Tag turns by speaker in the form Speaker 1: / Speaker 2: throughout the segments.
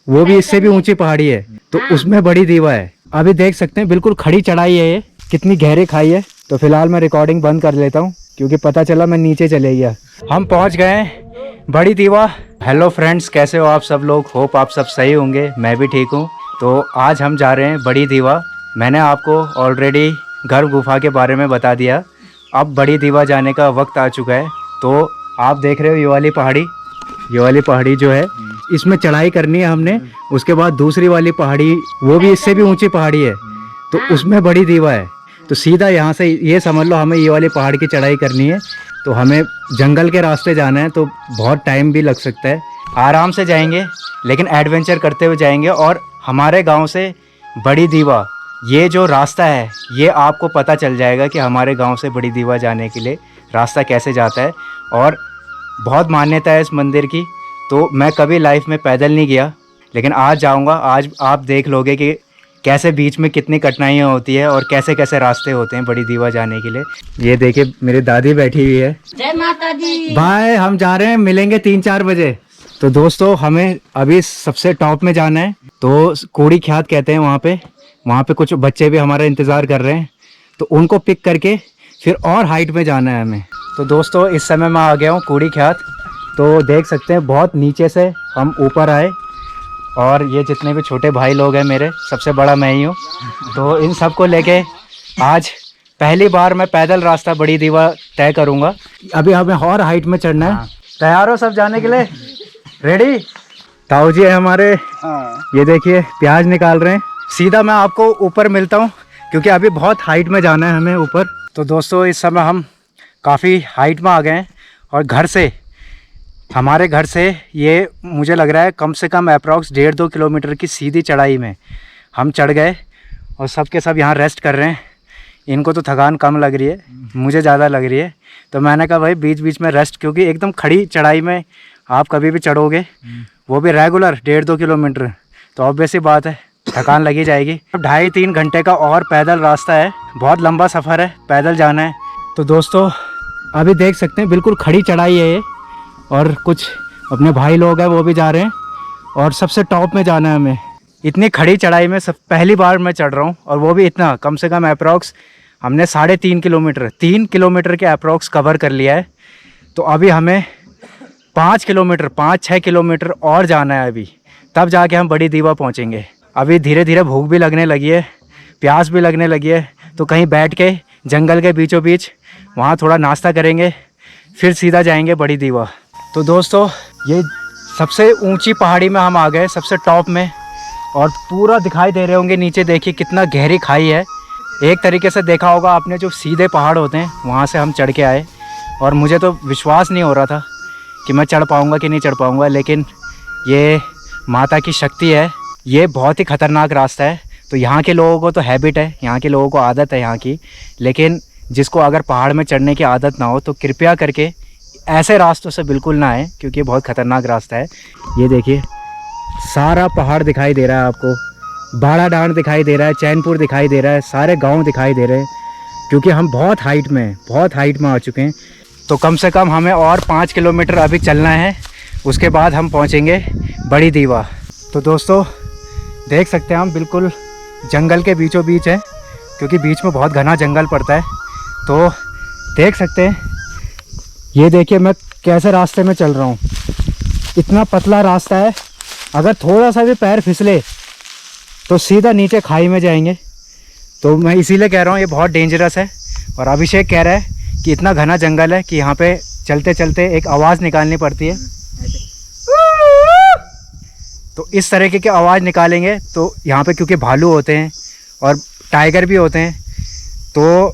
Speaker 1: वो भी इससे भी ऊंची पहाड़ी है, तो उसमें बड़ी दीवा है। अभी देख सकते हैं बिल्कुल खड़ी चढ़ाई है, ये कितनी गहरी खाई है। तो फिलहाल मैं रिकॉर्डिंग बंद कर लेता हूँ क्योंकि पता चला मैं नीचे चले गया। हम पहुँच गए हैं बड़ी दीवा। हेलो फ्रेंड्स, कैसे हो आप सब लोग? होप आप सब सही होंगे, मैं भी ठीक हूँ। तो आज हम जा रहे हैं बड़ी दीवा। मैंने आपको ऑलरेडी गर्भ गुफा के बारे में बता दिया, अब बड़ी दीवा जाने का वक्त आ चुका है। तो आप देख रहे हो ये वाली पहाड़ी जो है, इसमें चढ़ाई करनी है हमने। उसके बाद दूसरी वाली पहाड़ी, वो भी इससे भी ऊंची पहाड़ी है, तो उसमें बड़ी दीवा है। तो सीधा यहाँ से ये समझ लो हमें ये वाली पहाड़ की चढ़ाई करनी है। तो हमें जंगल के रास्ते जाना है, तो बहुत टाइम भी लग सकता है। आराम से जाएंगे लेकिन एडवेंचर करते हुए जाएंगे। और हमारे गांव से बड़ी दीवा, ये जो रास्ता है ये आपको पता चल जाएगा कि हमारे गांव से बड़ी दीवा जाने के लिए रास्ता कैसे जाता है। और बहुत मान्यता है इस मंदिर की। तो मैं कभी लाइफ में पैदल नहीं गया, लेकिन आज जाऊंगा। आज आप देख लोगे कि कैसे बीच में कितनी कठिनाइयाँ होती है और कैसे कैसे रास्ते होते हैं बड़ी दीवा जाने के लिए। ये देखिए मेरी दादी बैठी हुई है। जय माता दी। बाय, हम जा रहे हैं, मिलेंगे 3-4 बजे। तो दोस्तों हमें अभी सबसे टॉप में जाना है, तो कोड़ी ख्यात कहते हैं वहाँ पे कुछ बच्चे भी हमारा इंतज़ार कर रहे हैं। तो उनको पिक करके फिर और हाइट में जाना है हमें। तो दोस्तों इस समय मैं आ गया हूँ कोड़ी ख्यात। तो देख सकते हैं बहुत नीचे से हम ऊपर आए, और ये जितने भी छोटे भाई लोग हैं मेरे, सबसे बड़ा मैं ही हूँ। तो इन सब को लेके आज पहली बार मैं पैदल रास्ता बड़ी दीवा तय करूँगा। अभी हमें और हाइट में चढ़ना है। तैयार हो सब जाने के लिए? रेडी? ताऊ जी है हमारे। ये देखिए प्याज निकाल रहे हैं। सीधा मैं आपको ऊपर मिलता हूँ क्योंकि अभी बहुत हाइट में जाना है हमें ऊपर। तो दोस्तों इस समय हम काफ़ी हाइट में आ गए हैं, और हमारे घर से ये मुझे लग रहा है कम से कम अप्रॉक्स 1.5-2 किलोमीटर की सीधी चढ़ाई में हम चढ़ गए। और सब के सब यहाँ रेस्ट कर रहे हैं। इनको तो थकान कम लग रही है, मुझे ज़्यादा लग रही है। तो मैंने कहा भाई बीच बीच में रेस्ट, क्योंकि एकदम खड़ी चढ़ाई में आप कभी भी चढ़ोगे, वो भी रेगुलर 1.5-2 किलोमीटर, तो ऑब्वियस सी बात है थकान लगी जाएगी। 2.5-3 घंटे का और पैदल रास्ता है, बहुत लंबा सफ़र है, पैदल जाना है। तो दोस्तों अभी देख सकते हैं बिल्कुल खड़ी चढ़ाई है ये, और कुछ अपने भाई लोग हैं वो भी जा रहे हैं, और सबसे टॉप में जाना है हमें। इतनी खड़ी चढ़ाई में पहली बार मैं चढ़ रहा हूँ, और वो भी इतना कम से कम अप्रॉक्स हमने 3.5 किलोमीटर 3 किलोमीटर के अप्रॉक्स कवर कर लिया है। तो अभी हमें 5-6 किलोमीटर और जाना है अभी, तब जाके हम बड़ी दीवा पहुँचेंगे। अभी धीरे धीरे भूख भी लगने लगी है, प्यास भी लगने लगी है। तो कहीं बैठ के जंगल के बीचों बीच वहाँ थोड़ा नाश्ता करेंगे, फिर सीधा जाएंगे बड़ी दीवा। तो दोस्तों ये सबसे ऊंची पहाड़ी में हम आ गए, सबसे टॉप में, और पूरा दिखाई दे रहे होंगे नीचे। देखिए कितना गहरी खाई है। एक तरीके से देखा होगा आपने, जो सीधे पहाड़ होते हैं वहाँ से हम चढ़ के आए, और मुझे तो विश्वास नहीं हो रहा था कि मैं चढ़ पाऊँगा कि नहीं चढ़ पाऊँगा। लेकिन ये माता की शक्ति है। ये बहुत ही ख़तरनाक रास्ता है। तो यहाँ के लोगों को तो हैबिट है, यहाँ के लोगों को आदत है यहाँ की, लेकिन जिसको अगर पहाड़ में चढ़ने की आदत ना हो तो कृपया करके ऐसे रास्तों से बिल्कुल ना आए, क्योंकि बहुत ख़तरनाक रास्ता है। ये देखिए सारा पहाड़ दिखाई दे रहा है आपको, बाड़ा डांड दिखाई दे रहा है, चैनपुर दिखाई दे रहा है, सारे गांव दिखाई दे रहे हैं, क्योंकि हम बहुत हाइट में आ चुके हैं। तो कम से कम हमें और 5 किलोमीटर अभी चलना है, उसके बाद हम पहुँचेंगे बड़ी दीवा। तो दोस्तों देख सकते हैं हम बिल्कुल जंगल के बीचों बीच है, क्योंकि बीच में बहुत घना जंगल पड़ता है। तो देख सकते हैं, ये देखिए मैं कैसे रास्ते में चल रहा हूँ। इतना पतला रास्ता है, अगर थोड़ा सा भी पैर फिसले तो सीधा नीचे खाई में जाएंगे। तो मैं इसीलिए कह रहा हूँ ये बहुत डेंजरस है। और अभिषेक कह रहा है कि इतना घना जंगल है कि यहाँ पे चलते चलते एक आवाज़ निकालनी पड़ती है। तो इस तरीके की आवाज़ निकालेंगे तो यहाँ पे, क्योंकि भालू होते हैं और टाइगर भी होते हैं, तो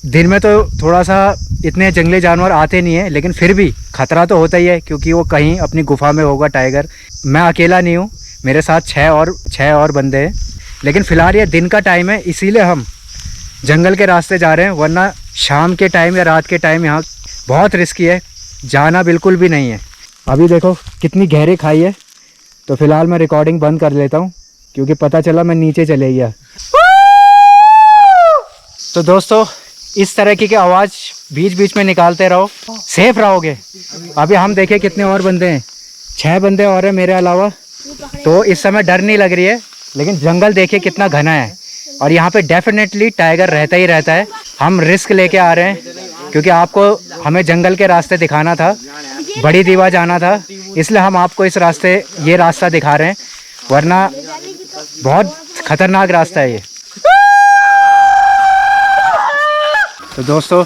Speaker 1: दिन में तो थोड़ा सा इतने जंगली जानवर आते नहीं है, लेकिन फिर भी खतरा तो होता ही है, क्योंकि वो कहीं अपनी गुफा में होगा टाइगर। मैं अकेला नहीं हूँ, मेरे साथ 6 और बंदे हैं। लेकिन फ़िलहाल ये दिन का टाइम है, इसीलिए हम जंगल के रास्ते जा रहे हैं, वरना शाम के टाइम या रात के टाइम यहाँ बहुत रिस्की है, जाना बिल्कुल भी नहीं है। अभी देखो कितनी गहरी खाई है। तो फ़िलहाल मैं रिकॉर्डिंग बंद कर लेता हूँ, क्योंकि पता चला मैं नीचे चले गया। तो दोस्तों इस तरह की आवाज़ बीच बीच में निकालते रहो, सेफ रहोगे। अभी हम देखें कितने और बंदे हैं, 6 बंदे और हैं मेरे अलावा। तो इस समय डर नहीं लग रही है, लेकिन जंगल देखिए कितना घना है और यहाँ पे डेफिनेटली टाइगर रहता ही रहता है। हम रिस्क लेके आ रहे हैं क्योंकि आपको हमें जंगल के रास्ते दिखाना था, बड़ी दीवा जाना था, इसलिए हम आपको इस रास्ते ये रास्ता दिखा रहे हैं, वरना बहुत खतरनाक रास्ता है ये। तो दोस्तों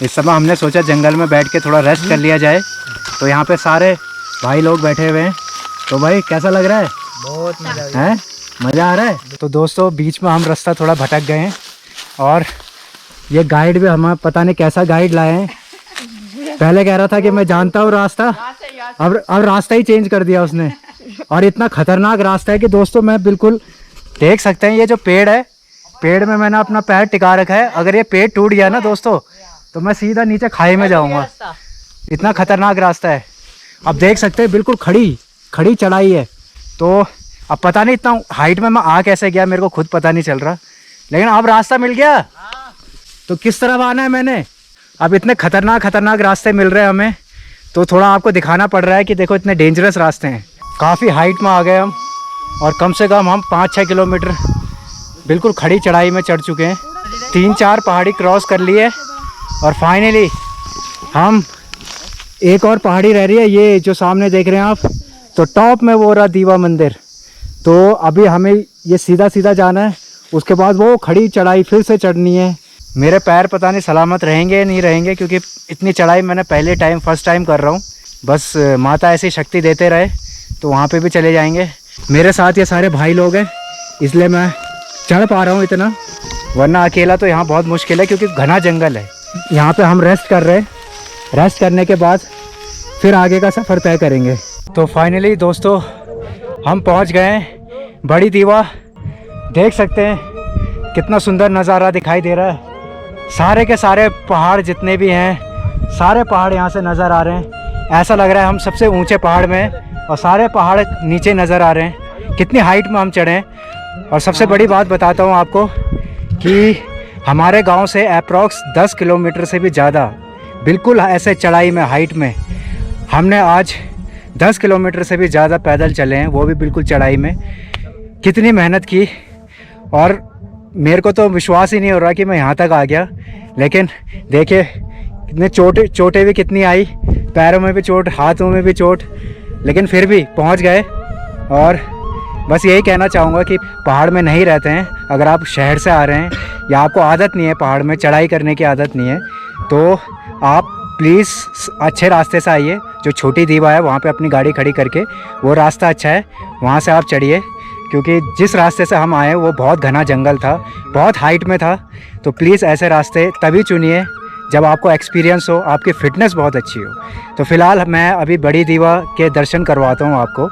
Speaker 1: इस समय हमने सोचा जंगल में बैठ के थोड़ा रेस्ट कर लिया जाए, तो यहाँ पे सारे भाई लोग बैठे हुए हैं। तो भाई कैसा लग रहा है? बहुत मज़ा आ रहा है। तो दोस्तों बीच में हम रास्ता थोड़ा भटक गए हैं और ये गाइड भी हमें पता नहीं कैसा गाइड लाए हैं। पहले कह रहा था कि मैं जानता हूँ रास्ता, अब रास्ता ही चेंज कर दिया उसने। और इतना खतरनाक रास्ता है कि दोस्तों मैं बिल्कुल देख सकते हैं ये जो पेड़ है, पेड़ में मैंने अपना पैर टिका रखा है। अगर ये पेड़ टूट गया ना दोस्तों तो मैं सीधा नीचे खाई में जाऊंगा, इतना खतरनाक रास्ता है। अब देख सकते हैं बिल्कुल खड़ी चढ़ाई है। तो अब पता नहीं इतना हाइट में मैं आ कैसे गया, मेरे को खुद पता नहीं चल रहा, लेकिन अब रास्ता मिल गया। तो किस तरफ आना है मैंने, अब इतने खतरनाक रास्ते मिल रहे हैं हमें, तो थोड़ा आपको दिखाना पड़ रहा है कि देखो इतने डेंजरस रास्ते हैं। काफ़ी हाइट में आ गए हम और कम से कम हम 5-6 किलोमीटर बिल्कुल खड़ी चढ़ाई में चढ़ चुके हैं। 3-4 पहाड़ी क्रॉस कर लिए और फाइनली हम एक और पहाड़ी रह रही है, ये जो सामने देख रहे हैं आप, तो टॉप में वो रहा दीवा मंदिर। तो अभी हमें ये सीधा जाना है, उसके बाद वो खड़ी चढ़ाई फिर से चढ़नी है। मेरे पैर पता नहीं सलामत रहेंगे या नहीं रहेंगे, क्योंकि इतनी चढ़ाई मैंने फर्स्ट टाइम कर रहा हूँ। बस माता ऐसी शक्ति देते रहे तो वहाँ पे भी चले जाएंगे। मेरे साथ ये सारे भाई लोग हैं इसलिए मैं चढ़ पा रहा हूँ इतना, वरना अकेला तो यहाँ बहुत मुश्किल है क्योंकि घना जंगल है। यहाँ पे हम रेस्ट कर रहे हैं, रेस्ट करने के बाद फिर आगे का सफ़र तय करेंगे। तो फाइनली दोस्तों हम पहुँच गए हैं बड़ी दीवा। देख सकते हैं कितना सुंदर नज़ारा दिखाई दे रहा है। सारे के सारे पहाड़ जितने भी हैं, सारे पहाड़ यहाँ से नज़र आ रहे हैं। ऐसा लग रहा है हम सबसे ऊंचे पहाड़ में हैं और सारे पहाड़ नीचे नज़र आ रहे हैं। कितनी हाइट में हम चढ़े हैं। और सबसे बड़ी बात बताता हूँ आपको कि हमारे गांव से अप्रॉक्स 10 किलोमीटर से भी ज़्यादा बिल्कुल ऐसे चढ़ाई में हाइट में हमने आज 10 किलोमीटर से भी ज़्यादा पैदल चले हैं, वो भी बिल्कुल चढ़ाई में। कितनी मेहनत की और मेरे को तो विश्वास ही नहीं हो रहा कि मैं यहाँ तक आ गया। लेकिन देखिए कितने चोटें भी कितनी आई, पैरों में भी चोट, हाथों में भी चोट, लेकिन फिर भी पहुँच गए। और बस यही कहना चाहूँगा कि पहाड़ में नहीं रहते हैं, अगर आप शहर से आ रहे हैं या आपको आदत नहीं है पहाड़ में चढ़ाई करने की आदत नहीं है, तो आप प्लीज़ अच्छे रास्ते से आइए। जो छोटी दीवा है वहाँ पे अपनी गाड़ी खड़ी करके, वो रास्ता अच्छा है, वहाँ से आप चढ़िए। क्योंकि जिस रास्ते से हम आए वो बहुत घना जंगल था, बहुत हाइट में था। तो प्लीज़ ऐसे रास्ते तभी चुनिए जब आपको एक्सपीरियंस हो, आपकी फ़िटनेस बहुत अच्छी हो। तो फ़िलहाल मैं अभी बड़ी दीवा के दर्शन करवाता हूँ आपको।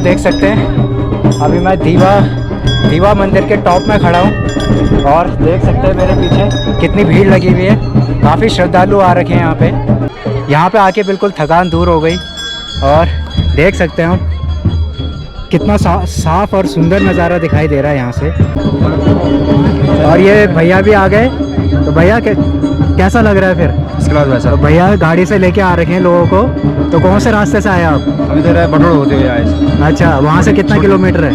Speaker 1: देख सकते हैं अभी मैं दीवा मंदिर के टॉप में खड़ा हूँ और देख सकते हैं मेरे पीछे कितनी भीड़ लगी हुई है। काफ़ी श्रद्धालु आ रखे हैं यहाँ पे आके बिल्कुल थकान दूर हो गई। और देख सकते हैं हम कितना साफ और सुंदर नज़ारा दिखाई दे रहा है यहाँ से। और ये भैया भी आ गए, तो भैया कैसा लग रहा है फिर?
Speaker 2: इसके बाद वैसा
Speaker 1: तो भैया गाड़ी से लेके आ रखे हैं लोगों को, तो कौन से रास्ते से आए आप?
Speaker 2: अभी तो बटोड़ होते हुए आए।
Speaker 1: अच्छा, वहाँ से कितना किलोमीटर है?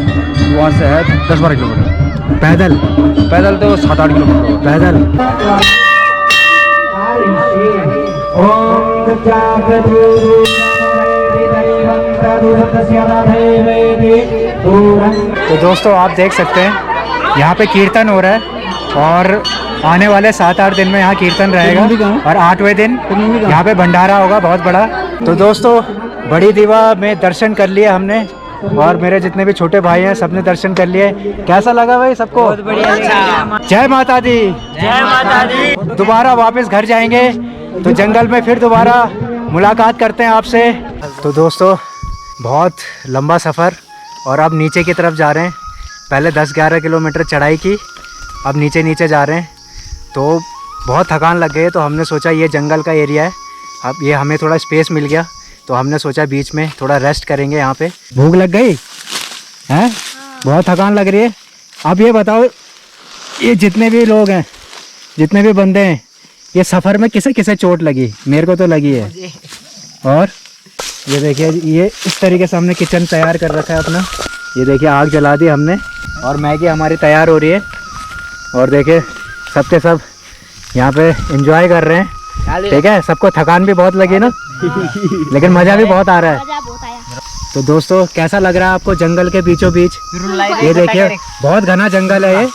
Speaker 2: वहाँ से है 10-12 किलोमीटर।
Speaker 1: पैदल?
Speaker 2: पैदल तो 7-8 किलोमीटर होगा।
Speaker 1: पैदल। तो दोस्तों आप देख सकते हैं यहाँ पे कीर्तन हो रहा है, और आने वाले 7-8 दिन में यहाँ कीर्तन रहेगा, और 8वें दिन यहाँ पे भंडारा होगा बहुत बड़ा। तो दोस्तों बड़ी दीवा में दर्शन कर लिए हमने, और मेरे जितने भी छोटे भाई हैं सबने दर्शन कर लिए। कैसा लगा भाई सबको?
Speaker 3: बहुत बढ़िया लगा।
Speaker 1: जय माता दी।
Speaker 3: जय माता दी।
Speaker 1: दोबारा वापस घर जाएंगे तो जंगल में फिर दोबारा मुलाकात करते हैं आपसे। तो दोस्तों बहुत लंबा सफ़र, और अब नीचे की तरफ जा रहे हैं। पहले 10-11 किलोमीटर चढ़ाई की, अब नीचे नीचे जा रहे हैं। तो बहुत थकान लग गई है, तो हमने सोचा ये जंगल का एरिया है, अब ये हमें थोड़ा स्पेस मिल गया, तो हमने सोचा बीच में थोड़ा रेस्ट करेंगे यहाँ पे। भूख लग गई हैं? बहुत थकान लग रही है। अब ये बताओ, ये जितने भी लोग हैं, जितने भी बंदे हैं, ये सफ़र में किसे किसे चोट लगी? मेरे को तो लगी है। और ये देखिए, ये इस तरीके से हमने किचन तैयार कर रखा है अपना। ये देखिए आग जला दी हमने, और मैगी हमारी तैयार हो रही है, और देखिए सबके सब यहाँ पे एंजॉय कर रहे हैं। ठीक है, सबको थकान भी बहुत लगी ना, लेकिन मज़ा भी बहुत आ रहा है। तो दोस्तों कैसा लग रहा है आपको जंगल के बीचों बीच? ये देखिए बहुत घना जंगल है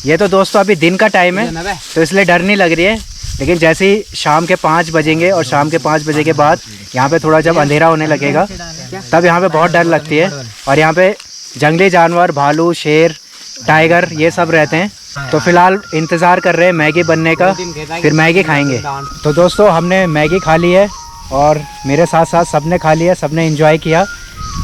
Speaker 1: ये तो दोस्तों अभी दिन का टाइम है, तो इसलिए डर नहीं लग रही है। लेकिन जैसे ही शाम के 5 बजेंगे, और शाम के 5 बजे के बाद यहाँ पे थोड़ा जब अंधेरा होने लगेगा, तब यहाँ पे बहुत डर लगती है। और यहाँ पे जंगली जानवर, भालू, शेर, टाइगर, ये सब रहते हैं। तो फिलहाल इंतज़ार कर रहे हैं मैगी बनने का, फिर मैगी खाएंगे। तो दोस्तों हमने मैगी खा ली है, और मेरे साथ साथ सबने खा लिया, सबने एंजॉय किया।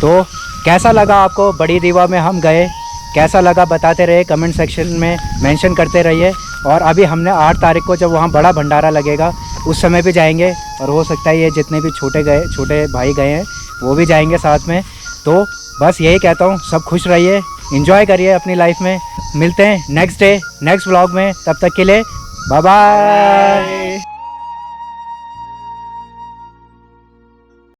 Speaker 1: तो कैसा लगा आपको? बड़ी दीवा में हम गए, कैसा लगा बताते रहे, कमेंट सेक्शन में मेंशन करते रहिए। और अभी हमने 8 तारीख को जब वहाँ बड़ा भंडारा लगेगा उस समय भी जाएंगे, और हो सकता है ये जितने भी छोटे भाई गए हैं वो भी जाएंगे साथ में। तो बस यही कहता हूँ, सब खुश रहिए, एंजॉय करिए अपनी लाइफ में। मिलते हैं नेक्स्ट डे नेक्स्ट व्लॉग में, तब तक के लिए बाय बाय।